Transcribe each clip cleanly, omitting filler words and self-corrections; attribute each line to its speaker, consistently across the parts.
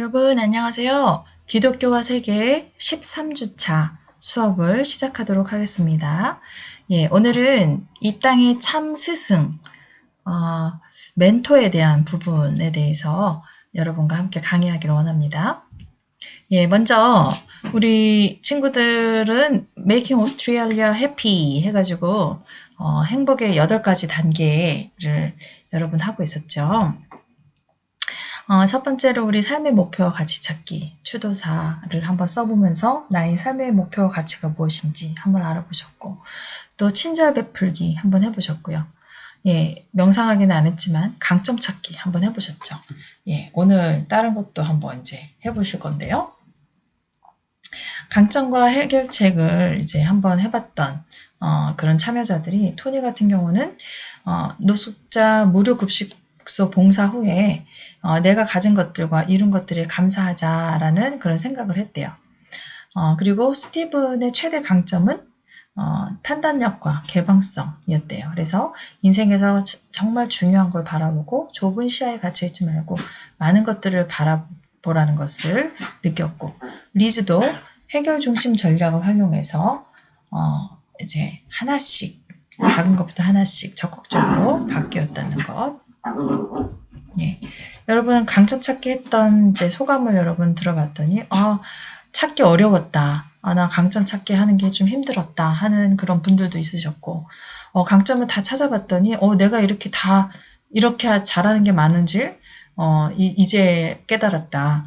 Speaker 1: 여러분 안녕하세요. 기독교와 세계 13주차 수업을 시작하도록 하겠습니다. 오늘은 이 땅의 참 스승, 멘토에 대한 부분에 대해서 여러분과 함께 강의하기를 원합니다. 먼저 우리 친구들은 Making Australia Happy 해가지고 행복의 8가지 단계를 여러분 하고 있었죠. 첫 번째로 우리 삶의 목표와 가치 찾기, 추도사를 한번 써보면서 나의 삶의 목표와 가치가 무엇인지 한번 알아보셨고, 또 친절 베풀기 한번 해보셨고요. 명상하기는 안 했지만 강점 찾기 한번 해보셨죠. 오늘 다른 것도 한번 이제 해보실 건데요. 강점과 해결책을 이제 한번 해봤던 그런 참여자들이 토니 같은 경우는 노숙자 무료급식소 봉사 후에 내가 가진 것들과 이룬 것들에 감사하자라는 그런 생각을 했대요. 그리고 스티븐의 최대 강점은 판단력과 개방성이었대요. 그래서 인생에서 정말 중요한 걸 바라보고 좁은 시야에 갇혀 있지 말고 많은 것들을 바라보라는 것을 느꼈고, 리즈도 해결 중심 전략을 활용해서 이제 하나씩, 작은 것부터 하나씩 적극적으로 바뀌었다는 것. 여러분 강점 찾기 했던 이제 소감을 여러분 들어봤더니 찾기 어려웠다. 나 강점 찾기 하는 게 좀 힘들었다 하는 그런 분들도 있으셨고, 강점을 다 찾아봤더니 내가 이렇게 잘하는 게 많은지 이제 깨달았다.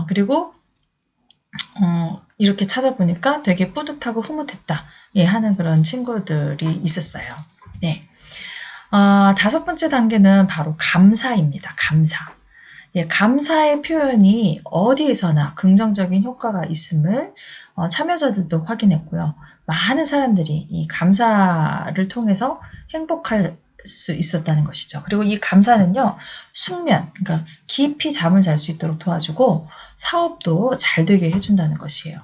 Speaker 1: 그리고 이렇게 찾아보니까 되게 뿌듯하고 흐뭇했다. 하는 그런 친구들이 있었어요. 다섯 번째 단계는 바로 감사입니다. 감사. 감사의 표현이 어디에서나 긍정적인 효과가 있음을 참여자들도 확인했고요. 많은 사람들이 이 감사를 통해서 행복할 수 있었다는 것이죠. 그리고 이 감사는요, 숙면, 그러니까 깊이 잠을 잘 수 있도록 도와주고 사업도 잘 되게 해준다는 것이에요.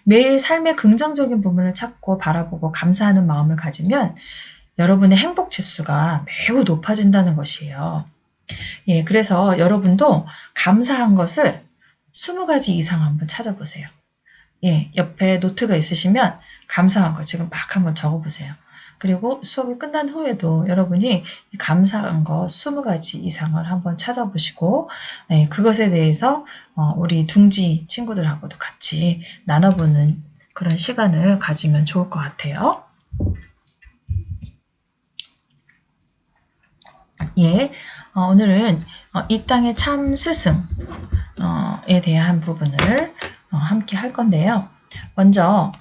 Speaker 1: 매일 삶의 긍정적인 부분을 찾고 바라보고 감사하는 마음을 가지면 여러분의 행복 지수가 매우 높아진다는 것이에요. 그래서 여러분도 감사한 것을 20가지 이상 한번 찾아보세요. 옆에 노트가 있으시면 감사한 거 지금 막 한번 적어보세요. 그리고 수업이 끝난 후에도 여러분이 감사한 거 20가지 이상을 한번 찾아보시고 그것에 대해서 우리 둥지 친구들하고도 같이 나눠보는 그런 시간을 가지면 좋을 것 같아요. 오늘은 이 땅의 참 스승에 대한 부분을 함께 할 건데요. 먼저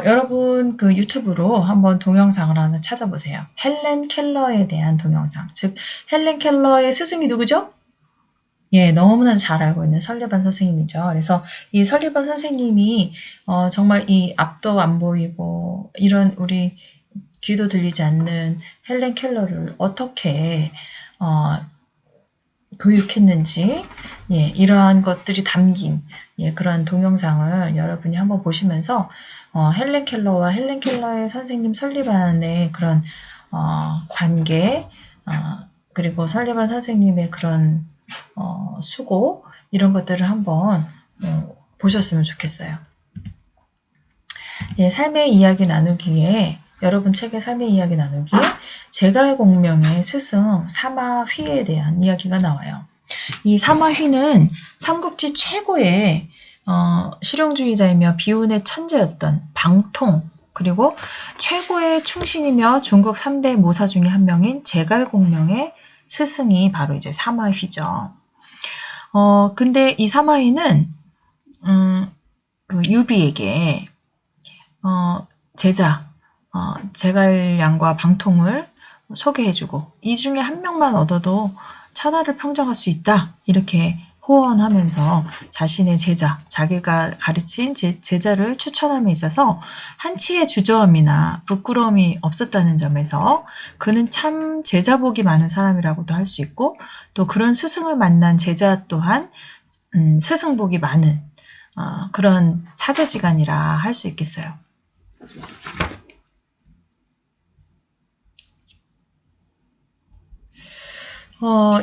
Speaker 1: 여러분 그 유튜브로 한번 동영상을 하나 찾아보세요. 헬렌 켈러에 대한 동영상. 즉 헬렌 켈러의 스승이 누구죠? 너무나 잘 알고 있는 설리반 선생님이죠. 그래서 이 설리반 선생님이 정말 이 앞도 안 보이고 이런 우리 귀도 들리지 않는 헬렌 켈러를 어떻게 교육했는지 이러한 것들이 담긴 그런 동영상을 여러분이 한번 보시면서 헬렌 켈러와 헬렌 켈러의 선생님 설리반의 그런 관계, 그리고 설리반 선생님의 그런 수고, 이런 것들을 한번 보셨으면 좋겠어요. 삶의 이야기 나누기에, 여러분 책의 삶의 이야기 나누기에 제갈공명의 스승 사마휘에 대한 이야기가 나와요. 이 사마휘는 삼국지 최고의 실용주의자이며 비운의 천재였던 방통, 그리고 최고의 충신이며 중국 3대 모사 중에 한 명인 제갈공명의 스승이 바로 이제 사마휘죠. 근데 이 사마휘는 그 유비에게 제자 제갈량과 방통을 소개해주고 이 중에 한 명만 얻어도 천하를 평정할 수 있다, 이렇게 호언하면서 자신의 제자, 자기가 가르친 제자를 추천함에 있어서 한치의 주저함이나 부끄러움이 없었다는 점에서 그는 참 제자복이 많은 사람이라고도 할 수 있고, 또 그런 스승을 만난 제자 또한 스승복이 많은 그런 사제지간이라 할 수 있겠어요.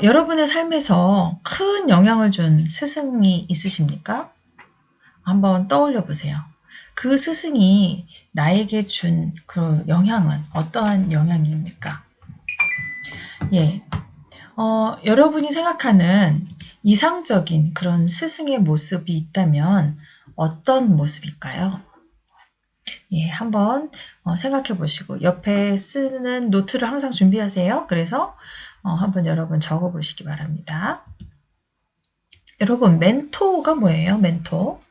Speaker 1: 여러분의 삶에서 큰 영향을 준 스승이 있으십니까? 한번 떠올려 보세요. 그 스승이 나에게 준 그 영향은 어떠한 영향입니까? 예, 여러분이 생각하는 이상적인 그런 스승의 모습이 있다면 어떤 모습일까요? 예, 한번 생각해 보시고 옆에 쓰는 노트를 항상 준비하세요. 그래서 한번 여러분 적어 보시기 바랍니다. 여러분, 멘토가 뭐예요? 멘토.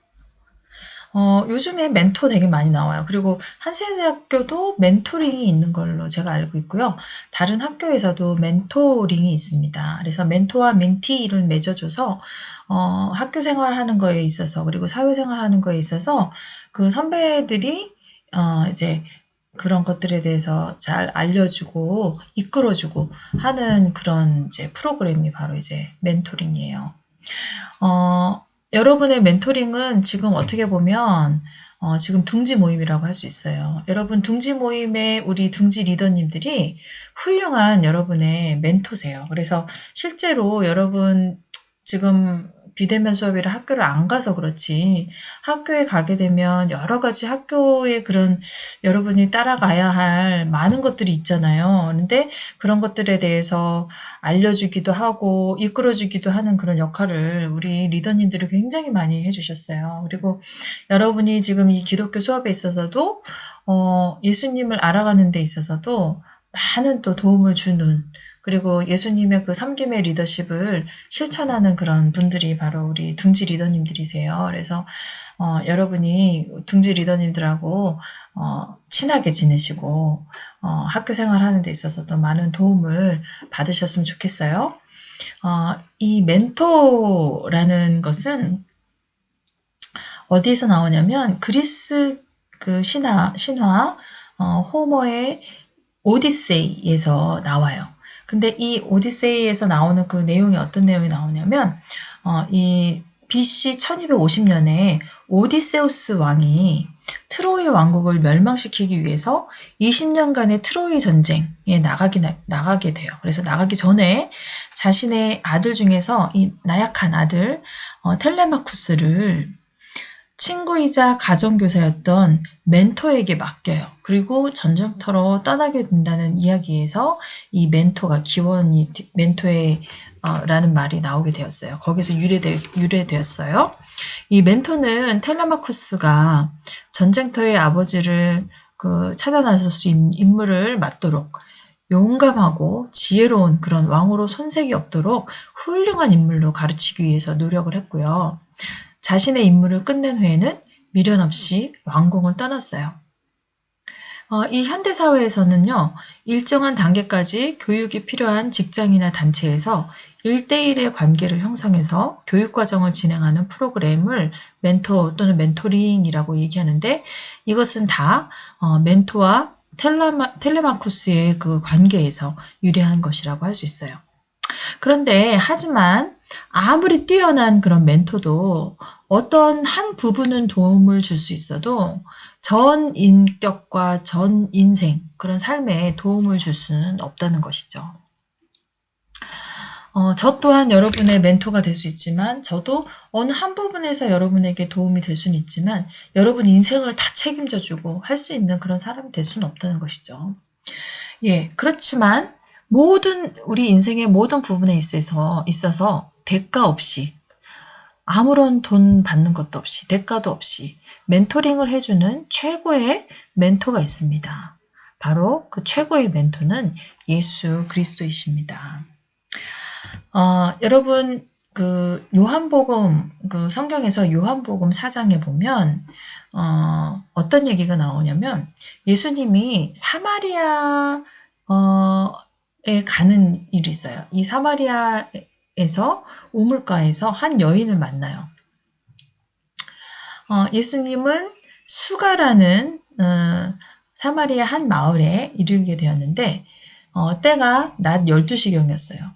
Speaker 1: 요즘에 멘토 되게 많이 나와요. 그리고 한세대학교도 멘토링이 있는 걸로 제가 알고 있고요. 다른 학교에서도 멘토링이 있습니다. 그래서 멘토와 멘티를 맺어줘서 학교 생활하는 거에 있어서 그리고 사회생활하는 거에 있어서 그 선배들이 이제 그런 것들에 대해서 잘 알려주고 이끌어주고 하는 그런 이제 프로그램이 바로 이제 멘토링이에요. 여러분의 멘토링은 지금 어떻게 보면 지금 둥지 모임이라고 할 수 있어요. 여러분 둥지 모임의 우리 둥지 리더님들이 훌륭한 여러분의 멘토세요. 그래서 실제로 여러분 지금 비대면 수업이라 학교를 안 가서 그렇지 학교에 가게 되면 여러 가지 학교의 그런 여러분이 따라가야 할 많은 것들이 있잖아요. 그런데 그런 것들에 대해서 알려주기도 하고 이끌어주기도 하는 그런 역할을 우리 리더님들이 굉장히 많이 해주셨어요. 그리고 여러분이 지금 이 기독교 수업에 있어서도 예수님을 알아가는 데 있어서도 많은 또 도움을 주는 그리고 예수님의 그 섬김의 리더십을 실천하는 그런 분들이 바로 우리 둥지 리더님들이세요. 그래서 여러분이 둥지 리더님들하고 친하게 지내시고 학교 생활하는 데 있어서도 많은 도움을 받으셨으면 좋겠어요. 이 멘토라는 것은 어디에서 나오냐면 그리스 그 신화 호머의 오디세이에서 나와요. 근데 이 오디세이에서 나오는 그 내용이 어떤 내용이 나오냐면 이 BC 1250년에 오디세우스 왕이 트로이 왕국을 멸망시키기 위해서 20년간의 트로이 전쟁에 나가게 돼요. 그래서 나가기 전에 자신의 아들 중에서 이 나약한 아들 텔레마쿠스를 친구이자 가정교사였던 멘토에게 맡겨요. 그리고 전쟁터로 떠나게 된다는 이야기에서 이 멘토가 기원이 멘토의 라는 말이 나오게 되었어요. 거기서 유래되었어요. 이 멘토는 텔레마쿠스가 전쟁터의 아버지를 찾아 나설 수 있는 임무를 맡도록 용감하고 지혜로운 그런 왕으로 손색이 없도록 훌륭한 인물로 가르치기 위해서 노력을 했고요. 자신의 임무를 끝낸 후에는 미련 없이 왕궁을 떠났어요. 이 현대사회에서는요, 일정한 단계까지 교육이 필요한 직장이나 단체에서 1대1의 관계를 형성해서 교육과정을 진행하는 프로그램을 멘토 또는 멘토링이라고 얘기하는데 이것은 다 멘토와 텔레마쿠스의 그 관계에서 유래한 것이라고 할 수 있어요. 그런데 하지만 아무리 뛰어난 그런 멘토도 어떤 한 부분은 도움을 줄 수 있어도 전 인격과 전 인생 그런 삶에 도움을 줄 수는 없다는 것이죠. 저 또한 여러분의 멘토가 될 수 있지만 저도 어느 한 부분에서 여러분에게 도움이 될 수는 있지만 여러분 인생을 다 책임져주고 할 수 있는 그런 사람이 될 수는 없다는 것이죠. 예, 그렇지만 우리 인생의 모든 부분에 있어서 대가 없이 아무런 돈 받는 것도 없이 대가도 없이 멘토링을 해주는 최고의 멘토가 있습니다. 바로 그 최고의 멘토는 예수 그리스도이십니다. 여러분 그 요한복음 그 성경에서 요한복음 4장에 보면 어떤 얘기가 나오냐면 예수님이 사마리아 에 가는 일이 있어요. 이 사마리아에서 우물가에서 한 여인을 만나요. 예수님은 수가라는 사마리아 한 마을에 이르게 되었는데 때가 낮 12시경이었어요.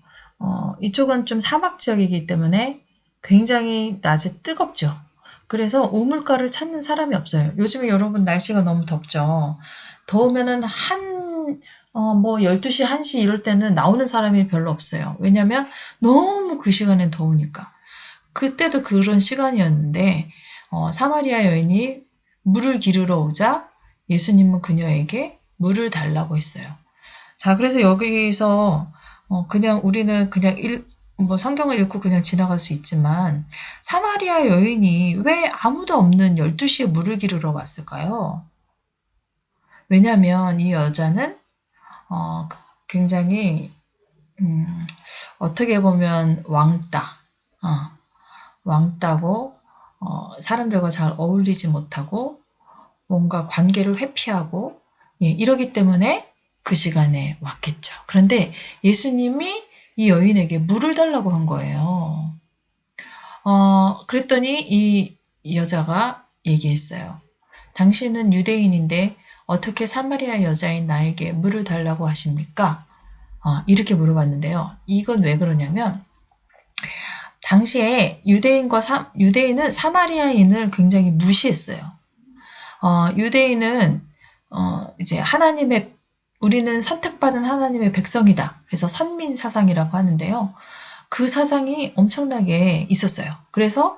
Speaker 1: 이쪽은 좀 사막 지역이기 때문에 굉장히 낮에 뜨겁죠. 그래서 우물가를 찾는 사람이 없어요. 요즘에 여러분 날씨가 너무 덥죠. 더우면은 한 뭐 12시, 1시 이럴 때는 나오는 사람이 별로 없어요. 왜냐면 너무 그 시간엔 더우니까. 그때도 그런 시간이었는데 사마리아 여인이 물을 기르러 오자 예수님은 그녀에게 물을 달라고 했어요. 자, 그래서 여기서 그냥 우리는 그냥 뭐 성경을 읽고 그냥 지나갈 수 있지만 사마리아 여인이 왜 아무도 없는 12시에 물을 기르러 왔을까요? 왜냐하면 이 여자는 굉장히 어떻게 보면 왕따고 사람들과 잘 어울리지 못하고 뭔가 관계를 회피하고 이러기 때문에 그 시간에 왔겠죠. 그런데 예수님이 이 여인에게 물을 달라고 한 거예요. 그랬더니 이 여자가 얘기했어요. 당신은 유대인인데 어떻게 사마리아 여자인 나에게 물을 달라고 하십니까? 이렇게 물어봤는데요. 이건 왜 그러냐면 당시에 유대인은 사마리아인을 굉장히 무시했어요. 유대인은 이제 우리는 선택받은 하나님의 백성이다. 그래서 선민 사상이라고 하는데요. 그 사상이 엄청나게 있었어요. 그래서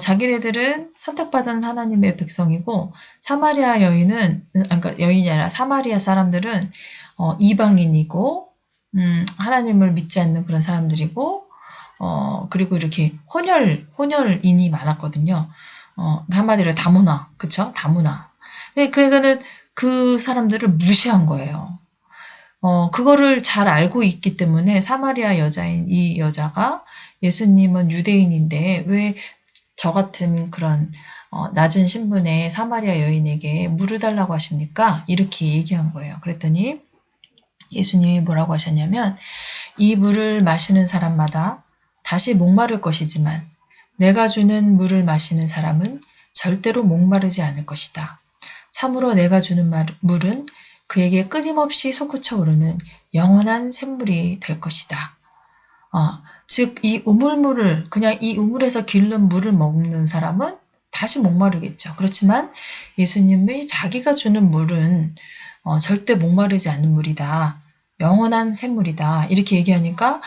Speaker 1: 자기네들은 선택받은 하나님의 백성이고 사마리아 여인은 그러니까 여인이 아니라 사마리아 사람들은 이방인이고 하나님을 믿지 않는 그런 사람들이고 그리고 이렇게 혼혈인이 많았거든요. 한마디로 다문화, 그쵸? 다문화. 그러니까는 그 사람들을 무시한 거예요. 그거를 잘 알고 있기 때문에 사마리아 여자인 이 여자가 예수님은 유대인인데 왜 저 같은 그런 낮은 신분의 사마리아 여인에게 물을 달라고 하십니까? 이렇게 얘기한 거예요. 그랬더니 예수님이 뭐라고 하셨냐면 이 물을 마시는 사람마다 다시 목마를 것이지만 내가 주는 물을 마시는 사람은 절대로 목마르지 않을 것이다. 참으로 내가 주는 물은 그에게 끊임없이 솟구쳐 오르는 영원한 샘물이 될 것이다. 즉 이 우물물을 그냥 이 우물에서 기른 물을 먹는 사람은 다시 목마르겠죠. 그렇지만 예수님이 자기가 주는 물은 절대 목마르지 않는 물이다. 영원한 샘물이다. 이렇게 얘기하니까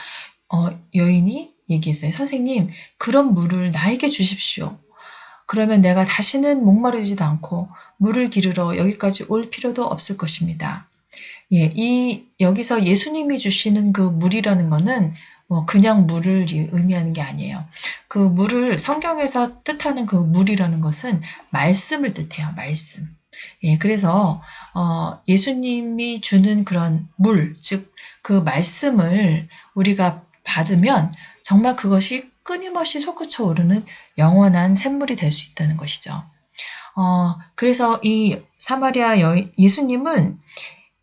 Speaker 1: 여인이 얘기했어요. 선생님, 그런 물을 나에게 주십시오. 그러면 내가 다시는 목마르지도 않고 물을 기르러 여기까지 올 필요도 없을 것입니다. 여기서 예수님이 주시는 그 물이라는 거는 그냥 물을 의미하는 게 아니에요. 그 물을 성경에서 뜻하는 그 물이라는 것은 말씀을 뜻해요. 말씀. 그래서 예수님이 주는 그런 물, 즉 그 말씀을 우리가 받으면 정말 그것이 끊임없이 솟구쳐 오르는 영원한 샘물이 될 수 있다는 것이죠. 그래서 이 예수님은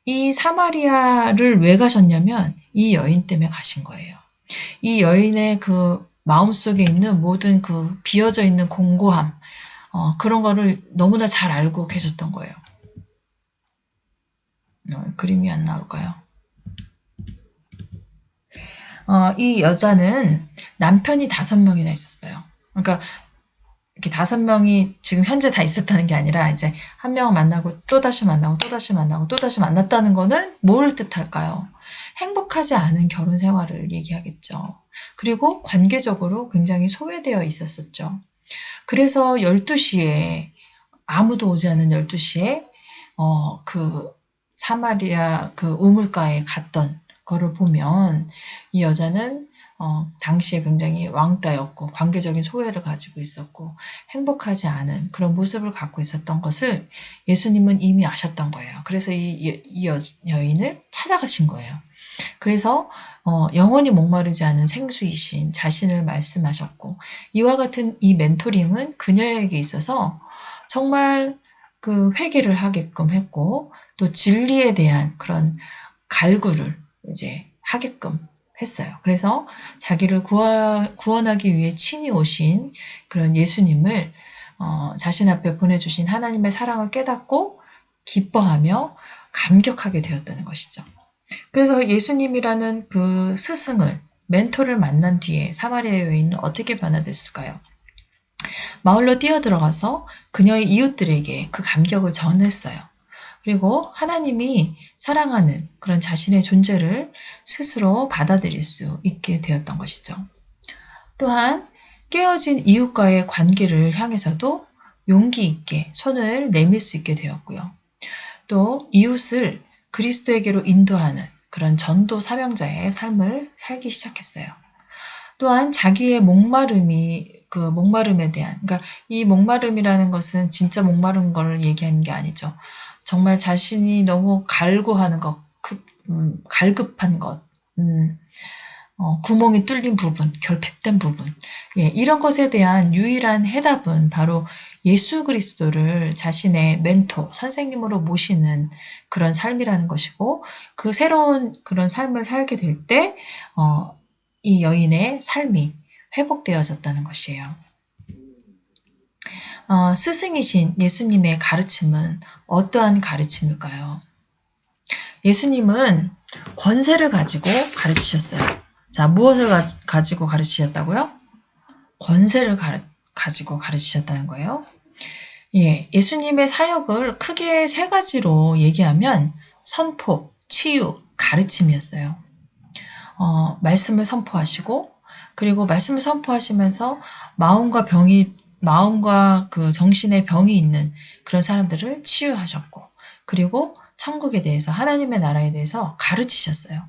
Speaker 1: 이 사마리아를 왜 가셨냐면 이 여인 때문에 가신 거예요. 이 여인의 그 마음속에 있는 모든 그 비어져 있는 공고함, 그런 거를 너무나 잘 알고 계셨던 거예요. 그림이 안 나올까요? 이 여자는 남편이 5명이나 있었어요. 그러니까 이렇게 5명이 지금 현재 다 있었다는 게 아니라 이제 한 명을 만나고 또다시 만나고 또다시 만나고 또다시 만났다는 거는 뭘 뜻할까요? 행복하지 않은 결혼 생활을 얘기하겠죠. 그리고 관계적으로 굉장히 소외되어 있었었죠. 그래서 12시에 아무도 오지 않은 12시에 그 사마리아 그 우물가에 갔던 거를 보면 이 여자는 당시에 굉장히 왕따였고 관계적인 소외를 가지고 있었고 행복하지 않은 그런 모습을 갖고 있었던 것을 예수님은 이미 아셨던 거예요. 그래서 이 여인을 찾아가신 거예요. 그래서 영원히 목마르지 않은 생수이신 자신을 말씀하셨고 이와 같은 이 멘토링은 그녀에게 있어서 정말 그 회개를 하게끔 했고 또 진리에 대한 그런 갈구를 이제 하게끔 했어요. 그래서 자기를 구원하기 위해 친히 오신 그런 예수님을 자신 앞에 보내주신 하나님의 사랑을 깨닫고 기뻐하며 감격하게 되었다는 것이죠. 그래서 예수님이라는 그 스승을 멘토를 만난 뒤에 사마리아 여인은 어떻게 변화됐을까요? 마을로 뛰어들어가서 그녀의 이웃들에게 그 감격을 전했어요. 그리고 하나님이 사랑하는 그런 자신의 존재를 스스로 받아들일 수 있게 되었던 것이죠. 또한 깨어진 이웃과의 관계를 향해서도 용기 있게 손을 내밀 수 있게 되었고요. 또 이웃을 그리스도에게로 인도하는 그런 전도 사명자의 삶을 살기 시작했어요. 또한 자기의 목마름에 대한, 그러니까 이 목마름이라는 것은 진짜 목마른 걸 얘기하는 게 아니죠. 정말 자신이 너무 갈구하는 것, 갈급한 것, 구멍이 뚫린 부분, 결핍된 부분, 이런 것에 대한 유일한 해답은 바로 예수 그리스도를 자신의 멘토, 선생님으로 모시는 그런 삶이라는 것이고, 그 새로운 그런 삶을 살게 될 때, 이 여인의 삶이 회복되어졌다는 것이에요. 스승이신 예수님의 가르침은 어떠한 가르침일까요? 예수님은 권세를 가지고 가르치셨어요. 자, 무엇을 가지고 가르치셨다고요? 권세를 가지고 가르치셨다는 거예요. 예수님의 사역을 크게 세 가지로 얘기하면 선포, 치유, 가르침이었어요. 말씀을 선포하시고, 그리고 말씀을 선포하시면서 마음과 그 정신의 병이 있는 그런 사람들을 치유하셨고, 그리고 천국에 대해서, 하나님의 나라에 대해서 가르치셨어요.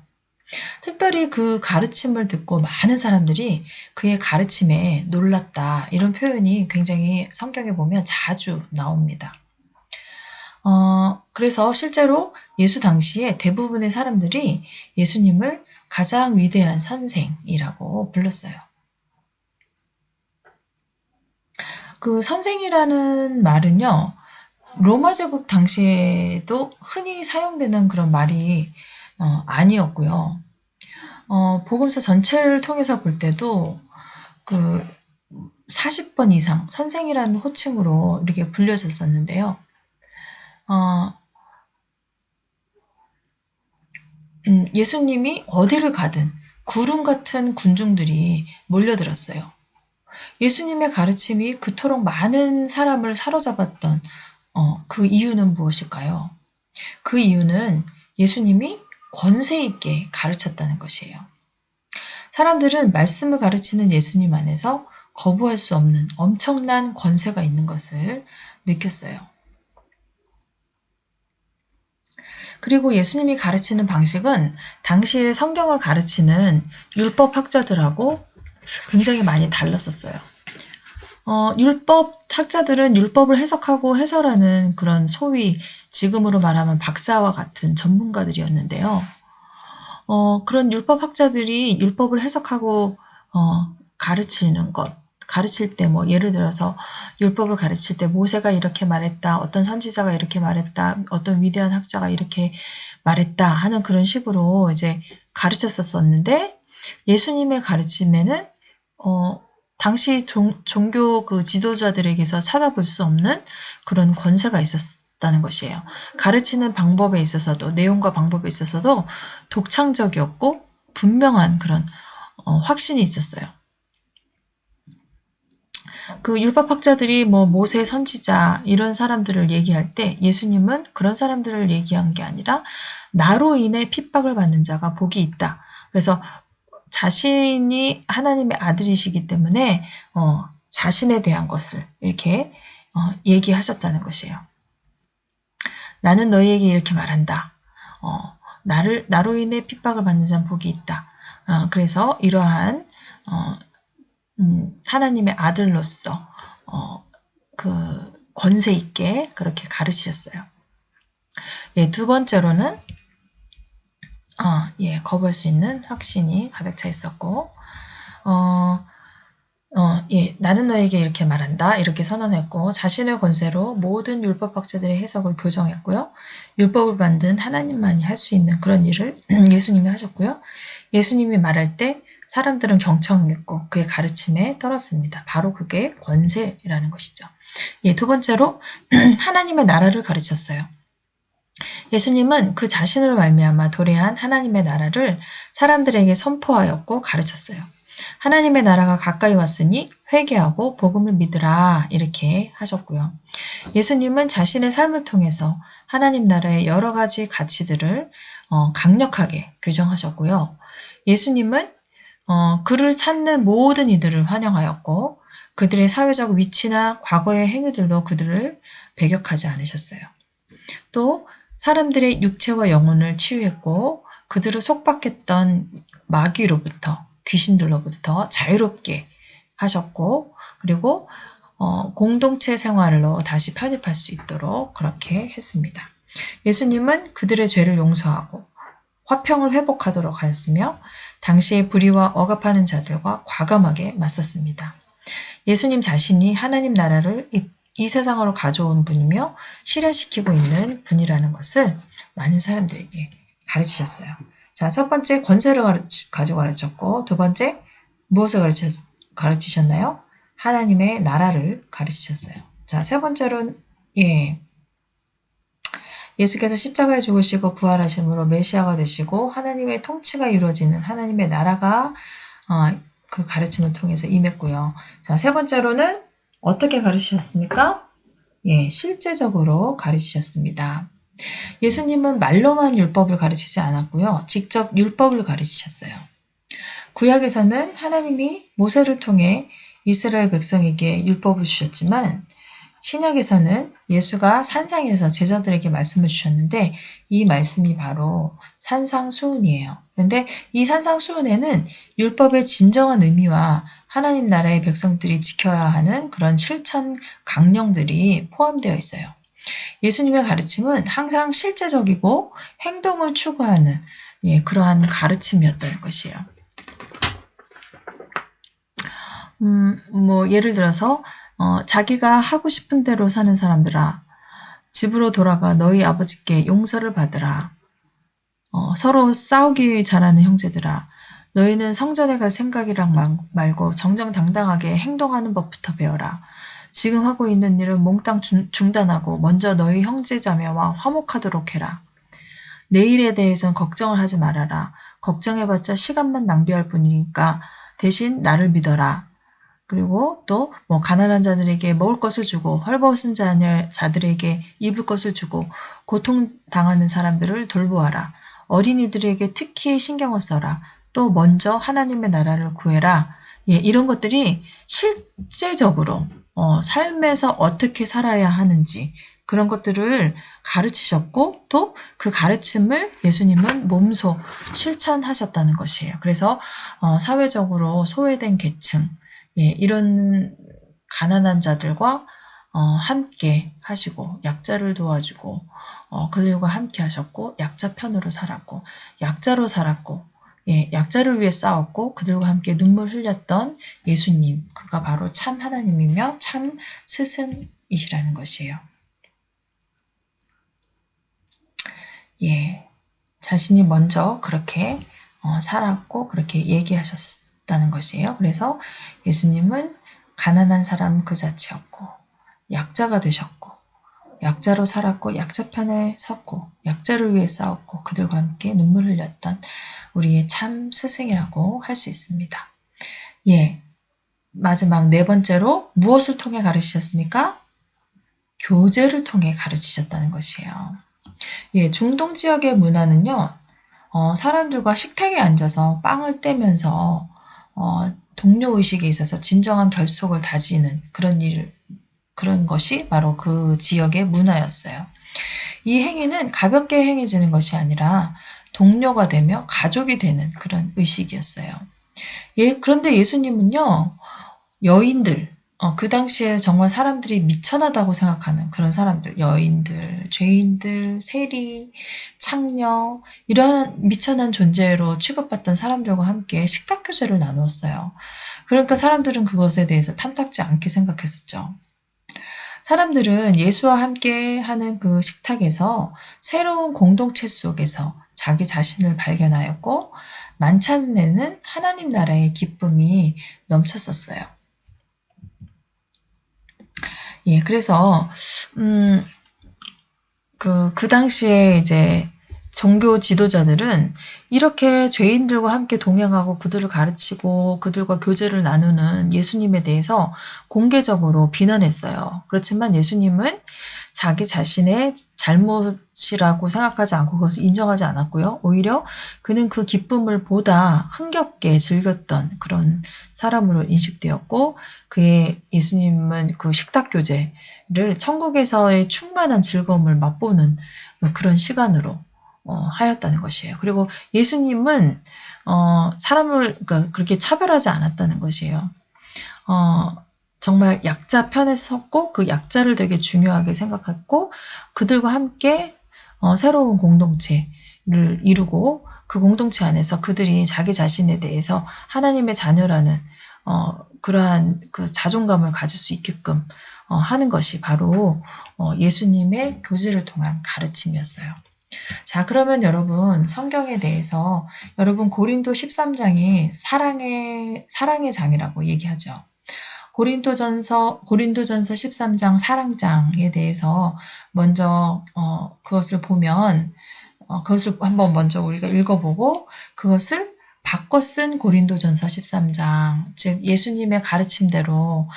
Speaker 1: 특별히 그 가르침을 듣고 많은 사람들이 그의 가르침에 놀랐다. 이런 표현이 굉장히 성경에 보면 자주 나옵니다. 그래서 실제로 예수 당시에 대부분의 사람들이 예수님을 가장 위대한 선생이라고 불렀어요. 그 선생이라는 말은요, 로마 제국 당시에도 흔히 사용되는 그런 말이 아니었고요. 복음서 전체를 통해서 볼 때도 그 40번 이상 선생이라는 호칭으로 이렇게 불려졌었는데요. 예수님이 어디를 가든 구름 같은 군중들이 몰려들었어요. 예수님의 가르침이 그토록 많은 사람을 사로잡았던 그 이유는 무엇일까요? 그 이유는 예수님이 권세 있게 가르쳤다는 것이에요. 사람들은 말씀을 가르치는 예수님 안에서 거부할 수 없는 엄청난 권세가 있는 것을 느꼈어요. 그리고 예수님이 가르치는 방식은 당시에 성경을 가르치는 율법학자들하고 굉장히 많이 달랐었어요. 율법학자들은 율법을 해석하고 해설하는 그런 소위 지금으로 말하면 박사와 같은 전문가들이었는데요. 그런 율법학자들이 율법을 해석하고 가르치는 것, 가르칠 때 뭐 예를 들어서 율법을 가르칠 때 모세가 이렇게 말했다, 어떤 선지자가 이렇게 말했다, 어떤 위대한 학자가 이렇게 말했다 하는 그런 식으로 이제 가르쳤었는데 예수님의 가르침에는 당시 종교 그 지도자들에게서 찾아볼 수 없는 그런 권세가 있었다는 것이에요. 가르치는 방법에 있어서도 내용과 방법에 있어서도 독창적이었고 분명한 그런 확신이 있었어요. 그 율법학자들이 뭐 모세 선지자 이런 사람들을 얘기할 때 예수님은 그런 사람들을 얘기한 게 아니라 나로 인해 핍박을 받는 자가 복이 있다. 그래서 자신이 하나님의 아들이시기 때문에 자신에 대한 것을 이렇게 얘기하셨다는 것이에요. 나는 너희에게 이렇게 말한다. 나로 인해 핍박을 받는 자는 복이 있다. 그래서 이러한 하나님의 아들로서 그 권세 있게 그렇게 가르치셨어요. 두 번째로는 거부할 수 있는 확신이 가득 차 있었고, 나는 너에게 이렇게 말한다. 이렇게 선언했고, 자신의 권세로 모든 율법학자들의 해석을 교정했고요. 율법을 만든 하나님만이 할 수 있는 그런 일을 예수님이 하셨고요. 예수님이 말할 때 사람들은 경청했고 그의 가르침에 떨었습니다. 바로 그게 권세라는 것이죠. 두 번째로 하나님의 나라를 가르쳤어요. 예수님은 그 자신으로 말미암아 도래한 하나님의 나라를 사람들에게 선포하였고 가르쳤어요. 하나님의 나라가 가까이 왔으니 회개하고 복음을 믿으라 이렇게 하셨고요. 예수님은 자신의 삶을 통해서 하나님 나라의 여러 가지 가치들을 강력하게 규정하셨고요. 예수님은 그를 찾는 모든 이들을 환영하였고 그들의 사회적 위치나 과거의 행위들로 그들을 배격하지 않으셨어요. 또 사람들의 육체와 영혼을 치유했고 그들을 속박했던 마귀로부터 귀신들로부터 자유롭게 하셨고 그리고 공동체 생활로 다시 편입할 수 있도록 그렇게 했습니다. 예수님은 그들의 죄를 용서하고 화평을 회복하도록 하였으며 당시의 불의와 억압하는 자들과 과감하게 맞섰습니다. 예수님 자신이 하나님 나라를 이 세상으로 가져온 분이며 실현시키고 있는 분이라는 것을 많은 사람들에게 가르치셨어요. 자, 첫 번째 권세를 가지고 가르쳤고 두 번째 무엇을 가르치셨나요? 하나님의 나라를 가르치셨어요. 자, 세 번째로는 예수께서 십자가에 죽으시고 부활하심으로 메시아가 되시고 하나님의 통치가 이루어지는 하나님의 나라가 그 가르침을 통해서 임했고요. 자, 세 번째로는 어떻게 가르치셨습니까? 실제적으로 가르치셨습니다. 예수님은 말로만 율법을 가르치지 않았고요. 직접 율법을 가르치셨어요. 구약에서는 하나님이 모세를 통해 이스라엘 백성에게 율법을 주셨지만 신약에서는 예수가 산상에서 제자들에게 말씀을 주셨는데 이 말씀이 바로 산상수훈이에요. 그런데 이 산상수훈에는 율법의 진정한 의미와 하나님 나라의 백성들이 지켜야 하는 그런 실천 강령들이 포함되어 있어요. 예수님의 가르침은 항상 실제적이고 행동을 추구하는 그러한 가르침이었다는 것이에요. 예를 들어서 자기가 하고 싶은 대로 사는 사람들아 집으로 돌아가 너희 아버지께 용서를 받으라. 서로 싸우기 잘하는 형제들아 너희는 성전에 갈 생각이랑 말고 정정당당하게 행동하는 법부터 배워라. 지금 하고 있는 일은 몽땅 중단하고 먼저 너희 형제자매와 화목하도록 해라. 내일에 대해서는 걱정을 하지 말아라. 걱정해봤자 시간만 낭비할 뿐이니까 대신 나를 믿어라. 그리고 또 가난한 자들에게 먹을 것을 주고 헐벗은 자들에게 입을 것을 주고 고통당하는 사람들을 돌보아라. 어린이들에게 특히 신경을 써라. 또 먼저 하나님의 나라를 구해라. 이런 것들이 실제적으로 삶에서 어떻게 살아야 하는지 그런 것들을 가르치셨고 또 그 가르침을 예수님은 몸소 실천하셨다는 것이에요. 그래서 사회적으로 소외된 계층 이런 가난한 자들과 함께 하시고 약자를 도와주고 그들과 함께 하셨고 약자 편으로 살았고 약자로 살았고 약자를 위해 싸웠고 그들과 함께 눈물 흘렸던 예수님 그가 바로 참 하나님이며 참 스승이시라는 것이에요. 자신이 먼저 그렇게 살았고 그렇게 얘기하셨다는 것이에요. 그래서 예수님은 가난한 사람 그 자체였고 약자가 되셨고 약자로 살았고 약자 편에 섰고 약자를 위해 싸웠고 그들과 함께 눈물 흘렸던 우리의 참 스승이라고 할 수 있습니다. 마지막 네 번째로 무엇을 통해 가르치셨습니까? 교제를 통해 가르치셨다는 것이에요. 중동 지역의 문화는요, 사람들과 식탁에 앉아서 빵을 떼면서 동료 의식에 있어서 진정한 결속을 다지는 그런 것이 바로 그 지역의 문화였어요. 이 행위는 가볍게 행해지는 것이 아니라 동료가 되며 가족이 되는 그런 의식이었어요. 그런데 예수님은요, 여인들, 그 당시에 정말 사람들이 미천하다고 생각하는 그런 사람들, 여인들, 죄인들, 세리, 창녀, 이런 미천한 존재로 취급받던 사람들과 함께 식탁 교제를 나누었어요. 그러니까 사람들은 그것에 대해서 탐탁지 않게 생각했었죠. 사람들은 예수와 함께 하는 그 식탁에서 새로운 공동체 속에서 자기 자신을 발견하였고 만찬에는 하나님 나라의 기쁨이 넘쳤었어요. 그래서 그 당시에 이제 종교 지도자들은 이렇게 죄인들과 함께 동행하고 그들을 가르치고 그들과 교제를 나누는 예수님에 대해서 공개적으로 비난했어요. 그렇지만 예수님은 자기 자신의 잘못이라고 생각하지 않고 그것을 인정하지 않았고요. 오히려 그는 그 기쁨을 보다 흥겹게 즐겼던 그런 사람으로 인식되었고, 그의 예수님은 그 식탁 교제를 천국에서의 충만한 즐거움을 맛보는 그런 시간으로 하였다는 것이에요. 그리고 예수님은 사람을 그러니까 그렇게 차별하지 않았다는 것이에요. 정말 약자 편에 섰고 그 약자를 되게 중요하게 생각했고 그들과 함께 새로운 공동체를 이루고 그 공동체 안에서 그들이 자기 자신에 대해서 하나님의 자녀라는 그러한 그 자존감을 가질 수 있게끔 하는 것이 바로 예수님의 교제를 통한 가르침이었어요. 자, 그러면 여러분 성경에 대해서 여러분 고린도 13장이 사랑의 장이라고 얘기하죠. 고린도전서 13장 사랑장에 대해서 먼저 그것을 보면 그것을 한번 먼저 우리가 읽어보고 그것을 바꿔 쓴 고린도전서 13장, 즉 예수님의 가르침대로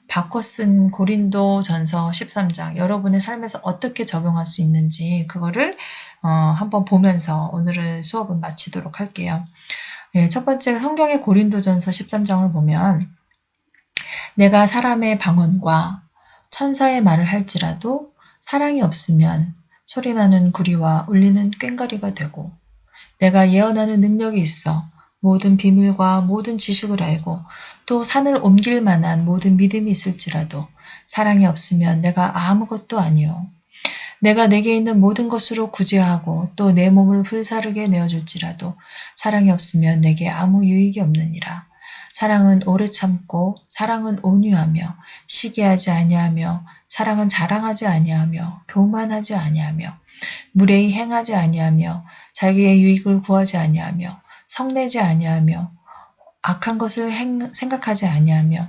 Speaker 1: 바꿔 쓴 고린도전서 13장, 여러분의 삶에서 어떻게 적용할 수 있는지 그거를 한번 보면서 오늘은 수업을 마치도록 할게요. 네, 첫 번째 성경의 고린도전서 13장을 보면 내가 사람의 방언과 천사의 말을 할지라도 사랑이 없으면 소리나는 구리와 울리는 꽹과리가 되고 내가 예언하는 능력이 있어 모든 비밀과 모든 지식을 알고 또 산을 옮길 만한 모든 믿음이 있을지라도 사랑이 없으면 내가 아무것도 아니요. 내가 내게 있는 모든 것으로 구제하고 또 내 몸을 불사르게 내어줄지라도 사랑이 없으면 내게 아무 유익이 없느니라. 사랑은 오래 참고 사랑은 온유하며 시기하지 아니하며 사랑은 자랑하지 아니하며 교만하지 아니하며 무례히 행하지 아니하며 자기의 유익을 구하지 아니하며 성내지 아니하며 악한 것을 생각하지 아니하며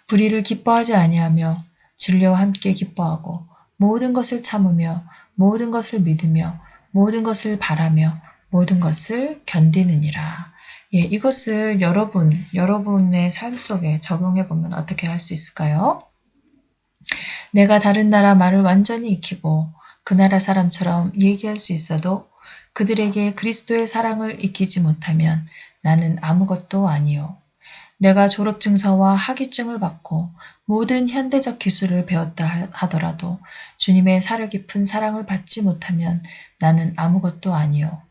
Speaker 1: 불의를 기뻐하지 아니하며 진리와 함께 기뻐하고 모든 것을 참으며 모든 것을 믿으며 모든 것을 바라며 모든 것을 견디느니라. 예, 이것을 여러분의 삶 속에 적용해 보면 어떻게 할 수 있을까요? 내가 다른 나라 말을 완전히 익히고 그 나라 사람처럼 얘기할 수 있어도 그들에게 그리스도의 사랑을 익히지 못하면 나는 아무것도 아니요. 내가 졸업증서와 학위증을 받고 모든 현대적 기술을 배웠다 하더라도 주님의 사려 깊은 사랑을 받지 못하면 나는 아무것도 아니요.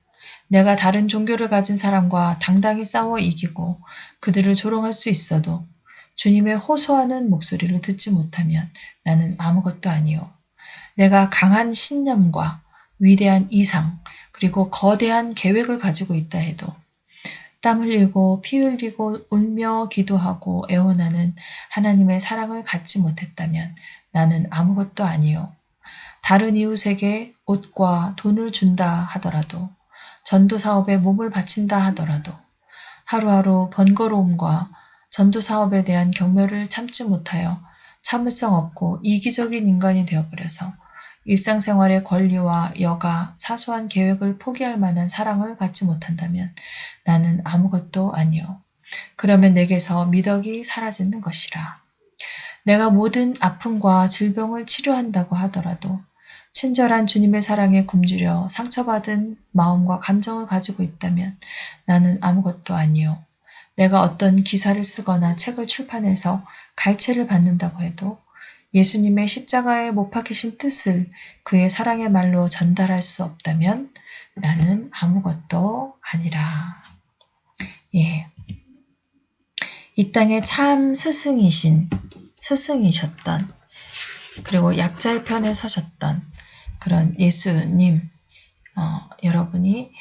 Speaker 1: 내가 다른 종교를 가진 사람과 당당히 싸워 이기고 그들을 조롱할 수 있어도 주님의 호소하는 목소리를 듣지 못하면 나는 아무것도 아니요. 내가 강한 신념과 위대한 이상 그리고 거대한 계획을 가지고 있다 해도 땀 흘리고 피 흘리고 울며 기도하고 애원하는 하나님의 사랑을 갖지 못했다면 나는 아무것도 아니요. 다른 이웃에게 옷과 돈을 준다 하더라도 전도 사업에 몸을 바친다 하더라도 하루하루 번거로움과 전도 사업에 대한 경멸을 참지 못하여 참을성 없고 이기적인 인간이 되어버려서 일상생활의 권리와 여가, 사소한 계획을 포기할 만한 사랑을 갖지 못한다면 나는 아무것도 아니요. 그러면 내게서 미덕이 사라지는 것이라. 내가 모든 아픔과 질병을 치료한다고 하더라도 친절한 주님의 사랑에 굶주려 상처받은 마음과 감정을 가지고 있다면 나는 아무것도 아니요. 내가 어떤 기사를 쓰거나 책을 출판해서 갈채를 받는다고 해도 예수님의 십자가에 못 박히신 뜻을 그의 사랑의 말로 전달할 수 없다면 나는 아무것도 아니라. 예. 이 땅의 참 스승이셨던 그리고 약자의 편에 서셨던 그런 예수님, 여러분이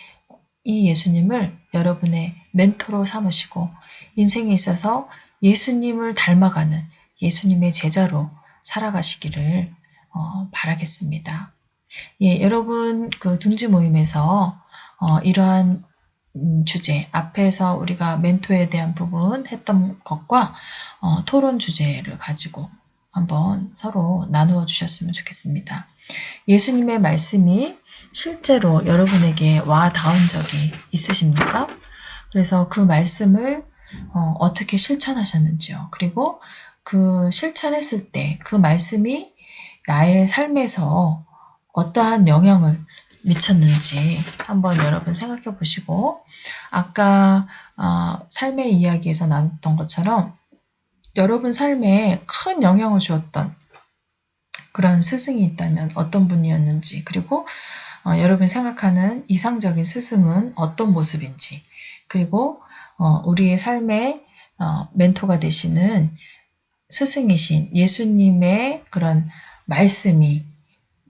Speaker 1: 이 예수님을 여러분의 멘토로 삼으시고 인생에 있어서 예수님을 닮아가는 예수님의 제자로 살아가시기를 바라겠습니다. 예, 여러분 그 둥지 모임에서 이러한 주제 앞에서 우리가 멘토에 대한 부분 했던 것과 토론 주제를 가지고 한번 서로 나누어 주셨으면 좋겠습니다. 예수님의 말씀이 실제로 여러분에게 와 닿은 적이 있으십니까? 그래서 그 말씀을 어떻게 실천하셨는지요. 그리고 그 실천했을 때 그 말씀이 나의 삶에서 어떠한 영향을 미쳤는지 한번 여러분 생각해 보시고, 아까 삶의 이야기에서 나눴던 것처럼 여러분 삶에 큰 영향을 주었던 그런 스승이 있다면 어떤 분이었는지, 그리고 여러분이 생각하는 이상적인 스승은 어떤 모습인지, 그리고 우리의 삶의 멘토가 되시는 스승이신 예수님의 그런 말씀이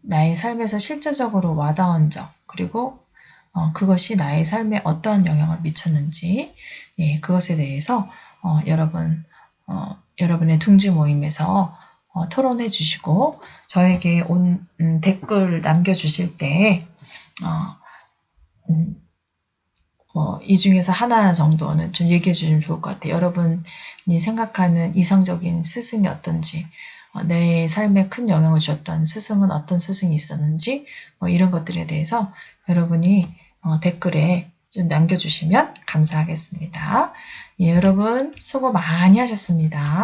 Speaker 1: 나의 삶에서 실제적으로 와닿은 적, 그리고 그것이 나의 삶에 어떠한 영향을 미쳤는지, 예, 그것에 대해서 여러분의 둥지 모임에서 토론해 주시고, 저에게 댓글 남겨주실 때 이 중에서 하나 정도는 좀 얘기해 주시면 좋을 것 같아요. 여러분이 생각하는 이상적인 스승이 어떤지, 내 삶에 큰 영향을 주었던 스승은 어떤 스승이 있었는지, 이런 것들에 대해서 여러분이 댓글에 좀 남겨주시면 감사하겠습니다. 예, 여러분 수고 많이 하셨습니다.